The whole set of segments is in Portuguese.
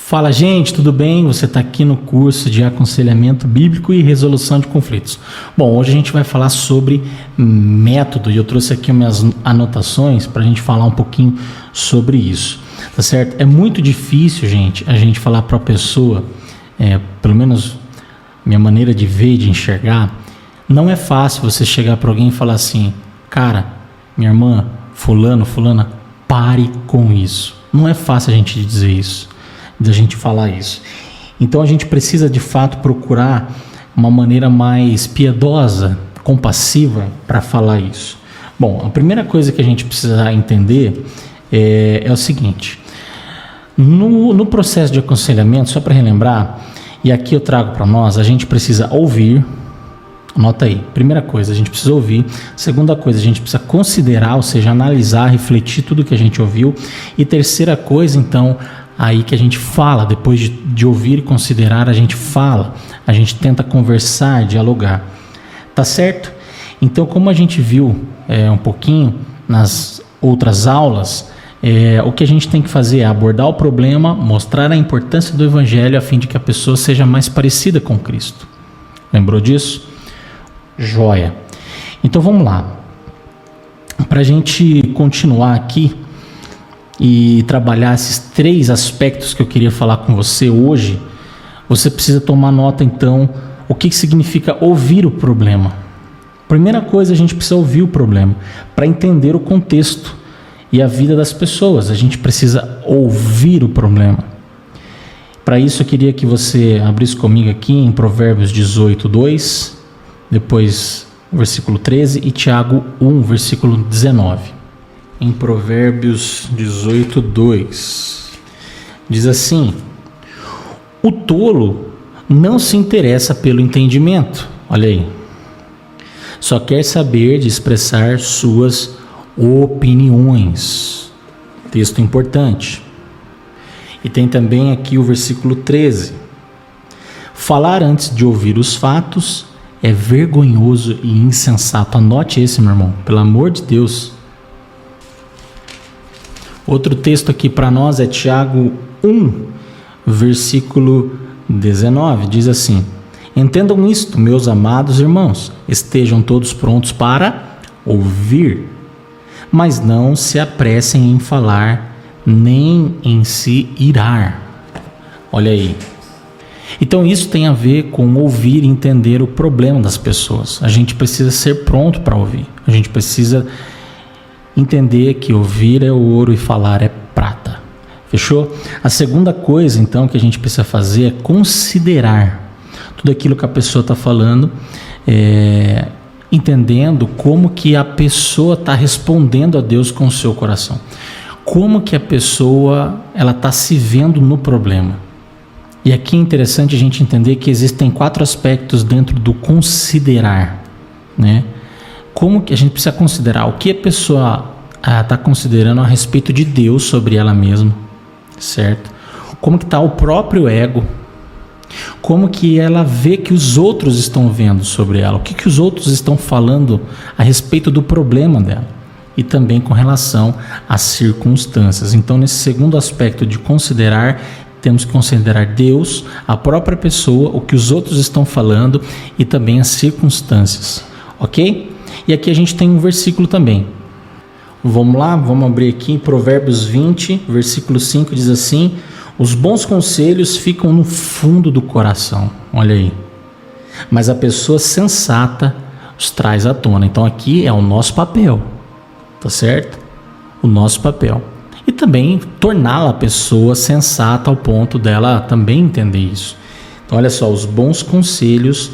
Fala, gente, tudo bem? Você está aqui no curso de aconselhamento bíblico e resolução de conflitos. Bom, hoje a gente vai falar sobre método e eu trouxe aqui minhas anotações para a gente falar um pouquinho sobre isso, tá certo? É muito difícil, gente, a gente falar para a pessoa, pelo menos minha maneira de ver, de enxergar, não é fácil você chegar para alguém e falar assim, cara, minha irmã, fulana, pare com isso. Não é fácil a gente dizer isso. Da gente falar isso. Então a gente precisa de fato procurar uma maneira mais piedosa, compassiva para falar isso. Bom, a primeira coisa que a gente precisa entender é o seguinte: no processo de aconselhamento, só para relembrar, e aqui eu trago para nós, a gente precisa ouvir. Anota aí, primeira coisa, a gente precisa ouvir. Segunda coisa, a gente precisa considerar, ou seja, analisar, refletir tudo que a gente ouviu. E terceira coisa, então, aí que a gente fala, depois de ouvir e considerar, a gente fala, a gente tenta conversar, dialogar, tá certo? Então, como a gente viu um pouquinho nas outras aulas, o que a gente tem que fazer é abordar o problema, mostrar a importância do evangelho a fim de que a pessoa seja mais parecida com Cristo. Lembrou disso? Joia. Então vamos lá. Para a gente continuar aqui e trabalhar esses 3 aspectos que eu queria falar com você hoje, você precisa tomar nota então o que significa ouvir o problema. Primeira coisa, a gente precisa ouvir o problema para entender o contexto e a vida das pessoas. A gente precisa ouvir o problema. Para isso eu queria que você abrisse comigo aqui em Provérbios 18:2, depois versículo 13 e Tiago 1, versículo 19. Em Provérbios 18:2 diz assim: o tolo não se interessa pelo entendimento, olha aí, só quer saber de expressar suas opiniões. Texto importante. E tem também aqui o versículo 13: falar antes de ouvir os fatos é vergonhoso e insensato. Anote esse, meu irmão, pelo amor de Deus. Outro texto aqui para nós é Tiago 1, versículo 19. Diz assim: entendam isto, meus amados irmãos, estejam todos prontos para ouvir, mas não se apressem em falar, nem em se irar. Olha aí. Então isso tem a ver com ouvir e entender o problema das pessoas. A gente precisa ser pronto para ouvir. A gente precisa entender que ouvir é ouro e falar é prata. Fechou? A segunda coisa, então, que a gente precisa fazer é considerar tudo aquilo que a pessoa está falando, entendendo como que a pessoa está respondendo a Deus com o seu coração. Como que a pessoa está se vendo no problema. E aqui é interessante a gente entender que existem 4 aspectos dentro do considerar, né? Como que a gente precisa considerar? O que a pessoa está considerando a respeito de Deus sobre ela mesma, certo? Como que está o próprio ego? Como que ela vê que os outros estão vendo sobre ela? O que os outros estão falando a respeito do problema dela? E também com relação às circunstâncias. Então, nesse segundo aspecto de considerar, temos que considerar Deus, a própria pessoa, o que os outros estão falando e também as circunstâncias, ok? E aqui a gente tem um versículo também. Vamos lá, vamos abrir aqui em Provérbios 20, versículo 5, diz assim: os bons conselhos ficam no fundo do coração, olha aí, mas a pessoa sensata os traz à tona. Então aqui é o nosso papel, tá certo? O nosso papel. E também torná-la a pessoa sensata ao ponto dela também entender isso. Então olha só, os bons conselhos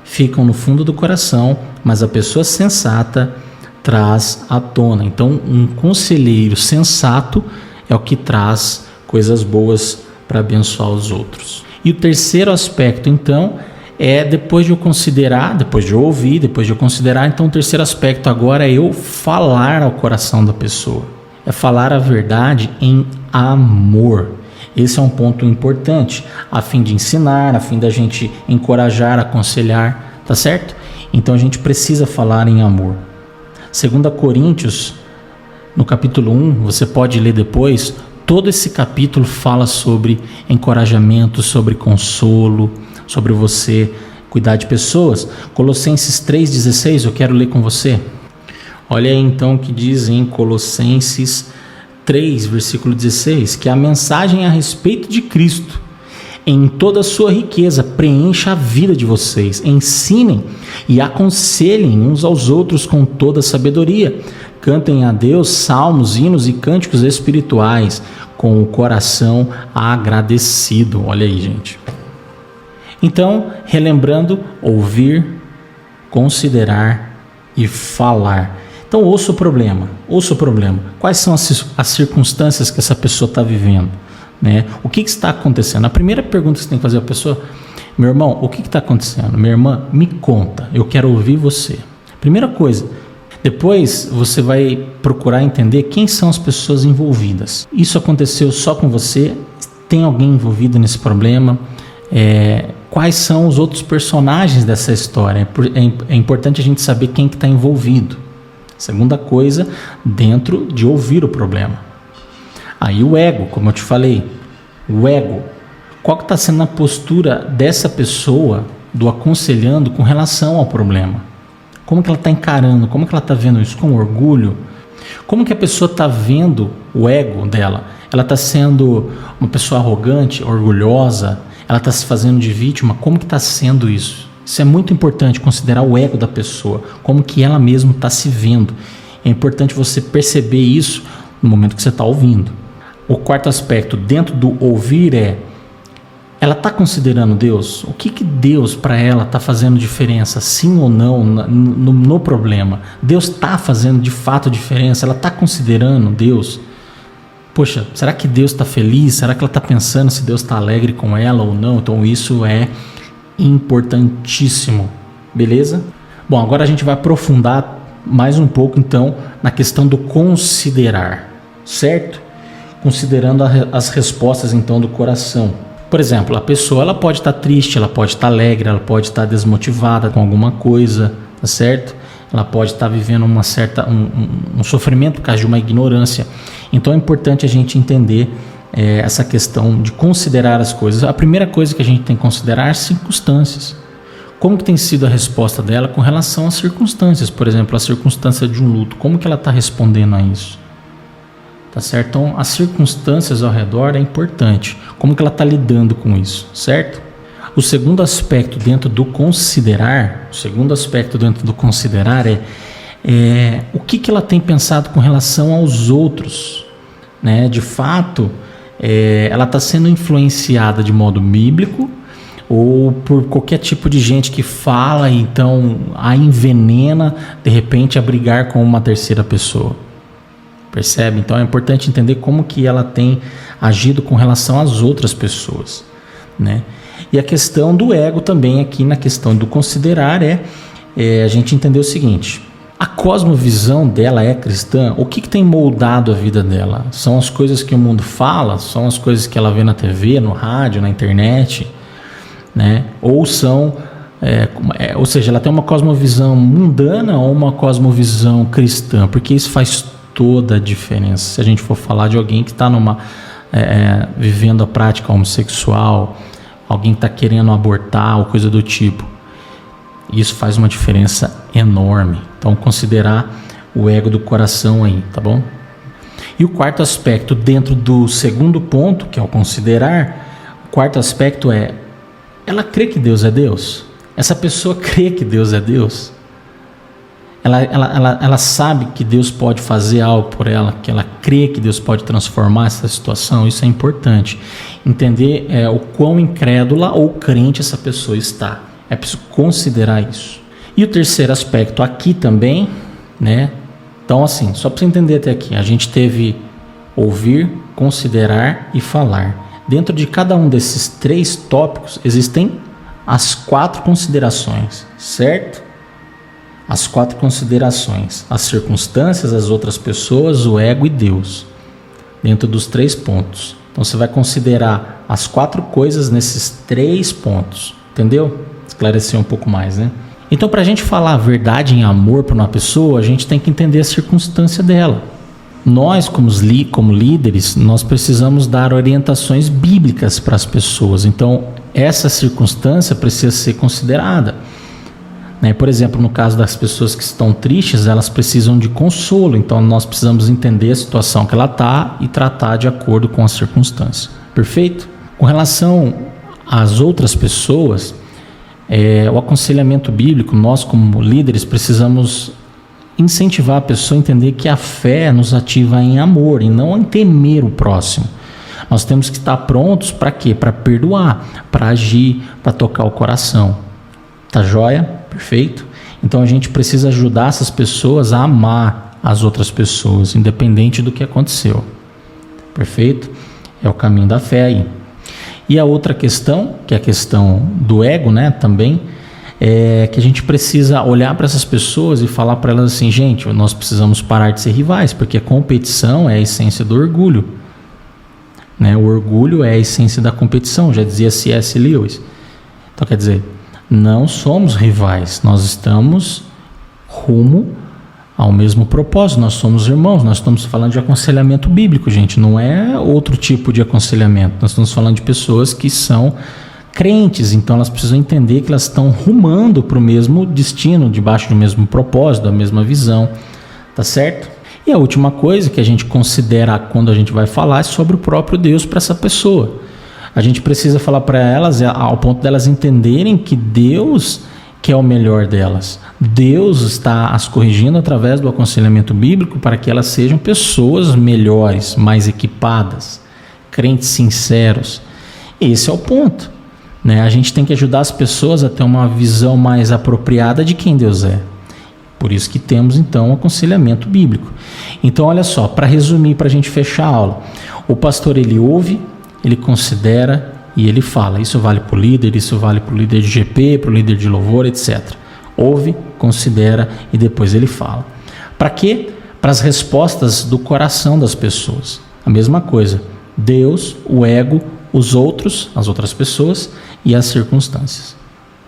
ficam no fundo do coração, mas a pessoa sensata traz à tona. Então um conselheiro sensato é o que traz coisas boas para abençoar os outros. E o terceiro aspecto então depois de eu considerar, depois de eu ouvir, depois de eu considerar, então o terceiro aspecto agora é eu falar ao coração da pessoa. É falar a verdade em amor. Esse é um ponto importante, a fim de ensinar, a fim da gente encorajar, aconselhar, tá certo? Então a gente precisa falar em amor. 2 Coríntios, no capítulo 1, você pode ler depois, Todo esse capítulo fala sobre encorajamento, sobre consolo, sobre você cuidar de pessoas. Colossenses 3,16, eu quero ler com você. Olha aí então o que diz em Colossenses 3, versículo 16, que a mensagem a respeito de Cristo, em toda a sua riqueza, preencha a vida de vocês. Ensinem e aconselhem uns aos outros com toda a sabedoria. Cantem a Deus salmos, hinos e cânticos espirituais com o coração agradecido. Olha aí, gente. Então, relembrando, ouvir, considerar e falar. Então, ouça o problema. Quais são as circunstâncias que essa pessoa está vivendo? Né? O que está acontecendo? A primeira pergunta que você tem que fazer à pessoa: meu irmão, o que está acontecendo? Minha irmã, me conta, eu quero ouvir você. Primeira coisa. Depois você vai procurar entender quem são as pessoas envolvidas. Isso aconteceu só com você? Tem alguém envolvido nesse problema? Quais são os outros personagens dessa história? É importante a gente saber quem que está envolvido. Segunda coisa, dentro de ouvir o problema. Aí o ego, como eu te falei, o ego. Qual que está sendo a postura dessa pessoa, do aconselhando, com relação ao problema? Como que ela está encarando? Como que ela está vendo isso? Com orgulho? Como que a pessoa está vendo o ego dela? Ela está sendo uma pessoa arrogante, orgulhosa? Ela está se fazendo de vítima? Como que está sendo isso? Isso é muito importante, considerar o ego da pessoa, como que ela mesma está se vendo. É importante você perceber isso no momento que você está ouvindo. O quarto aspecto dentro do ouvir ela está considerando Deus? O que Deus para ela está fazendo diferença, sim ou não, no problema? Deus está fazendo de fato diferença? Ela está considerando Deus? Poxa, será que Deus está feliz? Será que ela está pensando se Deus está alegre com ela ou não? Então isso é importantíssimo, beleza? Bom, agora a gente vai aprofundar mais um pouco então na questão do considerar, certo? Considerando as respostas então do coração. Por exemplo, a pessoa ela pode estar triste, ela pode estar alegre, ela pode estar desmotivada com alguma coisa, tá certo? Ela pode estar vivendo um sofrimento por causa de uma ignorância. Então é importante a gente entender essa questão de considerar as coisas. A primeira coisa que a gente tem que considerar é as circunstâncias. Como que tem sido a resposta dela com relação às circunstâncias? Por exemplo, a circunstância de um luto. Como que ela está respondendo a isso? Tá certo? Então, as circunstâncias ao redor é importante. Como que ela está lidando com isso, certo? O segundo aspecto dentro do considerar, é o que ela tem pensado com relação aos outros, né? De fato, ela está sendo influenciada de modo bíblico ou por qualquer tipo de gente que fala e então a envenena, de repente, a brigar com uma terceira pessoa. Percebe? Então é importante entender como que ela tem agido com relação às outras pessoas, né? E a questão do ego também aqui na questão do considerar a gente entender o seguinte: a cosmovisão dela é cristã? O que tem moldado a vida dela? São as coisas que o mundo fala? São as coisas que ela vê na TV, no rádio, na internet, né? Ou são... ou seja, ela tem uma cosmovisão mundana ou uma cosmovisão cristã? Porque isso faz toda a diferença. Se a gente for falar de alguém que está vivendo a prática homossexual, alguém que está querendo abortar ou coisa do tipo, isso faz uma diferença enorme. Então considerar o ego do coração aí, tá bom? E o quarto aspecto dentro do segundo ponto, que é o considerar, o quarto aspecto ela crê que Deus é Deus? Essa pessoa crê que Deus é Deus? Ela sabe que Deus pode fazer algo por ela, que ela crê que Deus pode transformar essa situação. Isso é importante. Entender o quão incrédula ou crente essa pessoa está. É preciso considerar isso. E o terceiro aspecto aqui também, né? Então assim, só para você entender até aqui, a gente teve ouvir, considerar e falar. Dentro de cada um desses três tópicos existem as 4 considerações, certo? As 4 considerações: as circunstâncias, as outras pessoas, o ego e Deus, dentro dos 3 pontos. Então você vai considerar as 4 coisas nesses 3 pontos, entendeu? Esclarecer um pouco mais, né? Então, para a gente falar a verdade em amor para uma pessoa, a gente tem que entender a circunstância dela. Nós, como líderes, nós precisamos dar orientações bíblicas para as pessoas. Então, essa circunstância precisa ser considerada. Por exemplo, no caso das pessoas que estão tristes, elas precisam de consolo. Então, nós precisamos entender a situação que ela está e tratar de acordo com a circunstância. Perfeito? Com relação às outras pessoas, o aconselhamento bíblico, nós como líderes precisamos incentivar a pessoa a entender que a fé nos ativa em amor e não em temer o próximo. Nós temos que estar prontos para quê? Para perdoar, para agir, para tocar o coração. Tá joia? Perfeito? Então a gente precisa ajudar essas pessoas a amar as outras pessoas, independente do que aconteceu. Perfeito? É o caminho da fé aí. E a outra questão, que é a questão do ego, também, é que a gente precisa olhar para essas pessoas e falar para elas assim, gente, nós precisamos parar de ser rivais, porque a competição é a essência do orgulho. O orgulho é a essência da competição, já dizia C.S. Lewis. Então, quer dizer, não somos rivais, nós estamos rumo ao mesmo propósito, nós somos irmãos, nós estamos falando de aconselhamento bíblico, gente, não é outro tipo de aconselhamento, nós estamos falando de pessoas que são crentes, então elas precisam entender que elas estão rumando para o mesmo destino, debaixo do mesmo propósito, da mesma visão, tá certo? E a última coisa que a gente considera quando a gente vai falar é sobre o próprio Deus para essa pessoa. A gente precisa falar para elas ao ponto delas entenderem que Deus quer o melhor delas. Deus está as corrigindo através do aconselhamento bíblico para que elas sejam pessoas melhores, mais equipadas, crentes sinceros. Esse é o ponto. A gente tem que ajudar as pessoas a ter uma visão mais apropriada de quem Deus é. Por isso que temos, então, o aconselhamento bíblico. Então, olha só, para resumir, para a gente fechar a aula, o pastor, ele ouve, ele considera e ele fala. Isso vale para o líder, isso vale para o líder de GP, para o líder de louvor, etc. Ouve, considera e depois ele fala. Para quê? Para as respostas do coração das pessoas. A mesma coisa, Deus, o ego, os outros, as outras pessoas e as circunstâncias.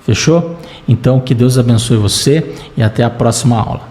Fechou? Então, que Deus abençoe você e até a próxima aula.